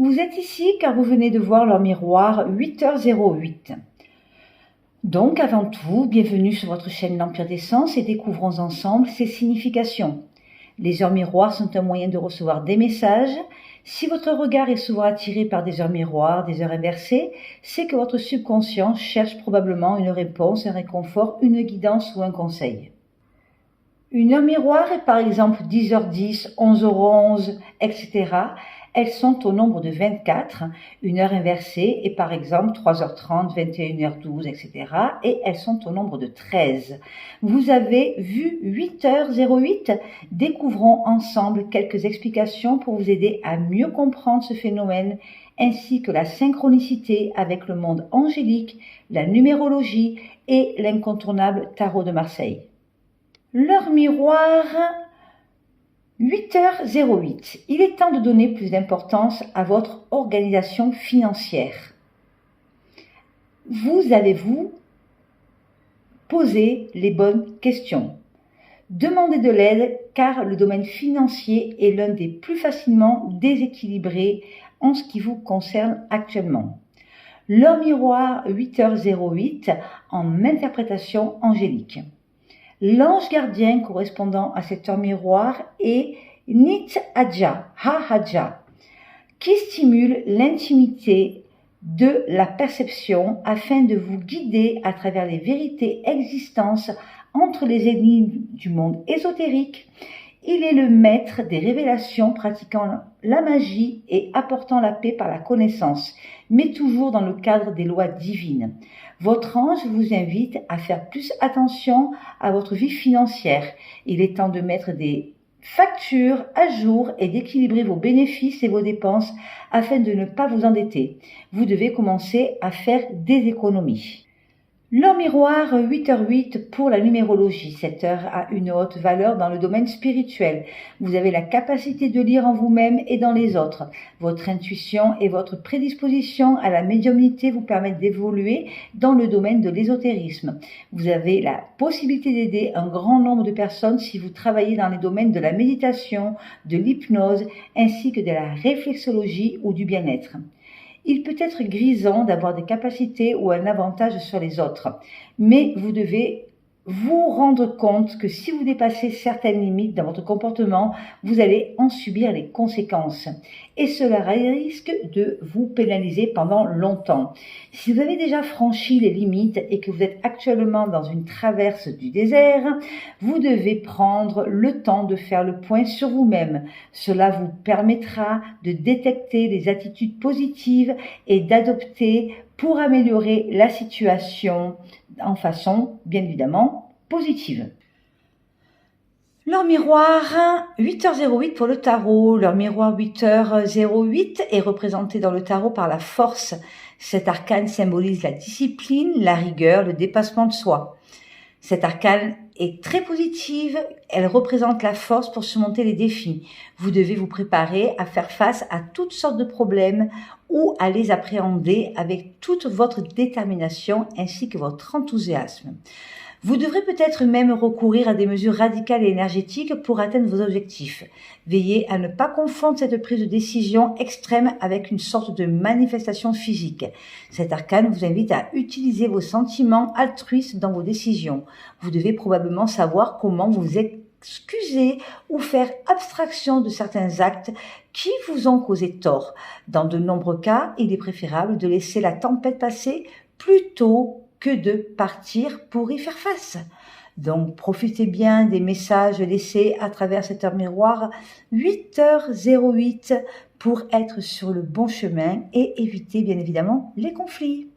Vous êtes ici car vous venez de voir leur miroir 8h08. Donc, avant tout, bienvenue sur votre chaîne L'Empire des Sens et découvrons ensemble ses significations. Les heures miroirs sont un moyen de recevoir des messages. Si votre regard est souvent attiré par des heures miroirs, des heures inversées, c'est que votre subconscient cherche probablement une réponse, un réconfort, une guidance ou un conseil. Une heure miroir est par exemple 10h10, 11h11, etc. Elles sont au nombre de 24. Une heure inversée est par exemple 3h30, 21h12, etc. Et elles sont au nombre de 13. Vous avez vu 8h08 ? Découvrons ensemble quelques explications pour vous aider à mieux comprendre ce phénomène, ainsi que la synchronicité avec le monde angélique, la numérologie et l'incontournable tarot de Marseille. L'heure miroir 8h08. Il est temps de donner plus d'importance à votre organisation financière. Vous allez-vous poser les bonnes questions? Demandez de l'aide car le domaine financier est l'un des plus facilement déséquilibrés en ce qui vous concerne actuellement. L'heure miroir 8h08 en interprétation angélique. L'ange gardien correspondant à cette heure miroir est Nit-Hadja, Ha-Hadja, qui stimule l'intimité de la perception afin de vous guider à travers les vérités existantes entre les énigmes du monde ésotérique. Il est le maître des révélations pratiquant la magie et apportant la paix par la connaissance, mais toujours dans le cadre des lois divines. Votre ange vous invite à faire plus attention à votre vie financière. Il est temps de mettre des factures à jour et d'équilibrer vos bénéfices et vos dépenses afin de ne pas vous endetter. Vous devez commencer à faire des économies. L'heure miroir 8h08 pour la numérologie. Cette heure a une haute valeur dans le domaine spirituel. Vous avez la capacité de lire en vous-même et dans les autres. Votre intuition et votre prédisposition à la médiumnité vous permettent d'évoluer dans le domaine de l'ésotérisme. Vous avez la possibilité d'aider un grand nombre de personnes si vous travaillez dans les domaines de la méditation, de l'hypnose, ainsi que de la réflexologie ou du bien-être. Il peut être grisant d'avoir des capacités ou un avantage sur les autres, mais vous devez vous rendre compte que si vous dépassez certaines limites dans votre comportement, vous allez en subir les conséquences. Et cela risque de vous pénaliser pendant longtemps. Si vous avez déjà franchi les limites et que vous êtes actuellement dans une traverse du désert, vous devez prendre le temps de faire le point sur vous-même. Cela vous permettra de détecter les attitudes positives et d'adopter pour améliorer la situation en façon, bien évidemment, positive. L'heure miroir 8h08 pour le tarot. L'heure miroir 8h08 est représentée dans le tarot par la force. Cet arcane symbolise la discipline, la rigueur, le dépassement de soi. Cette arcane est très positive, elle représente la force pour surmonter les défis. Vous devez vous préparer à faire face à toutes sortes de problèmes ou à les appréhender avec toute votre détermination ainsi que votre enthousiasme. Vous devrez peut-être même recourir à des mesures radicales et énergétiques pour atteindre vos objectifs. Veillez à ne pas confondre cette prise de décision extrême avec une sorte de manifestation physique. Cet arcane vous invite à utiliser vos sentiments altruistes dans vos décisions. Vous devez probablement savoir comment vous excuser ou faire abstraction de certains actes qui vous ont causé tort. Dans de nombreux cas, il est préférable de laisser la tempête passer plutôt que de partir pour y faire face. Donc, profitez bien des messages laissés à travers cette heure miroir 8h08 pour être sur le bon chemin et éviter bien évidemment les conflits.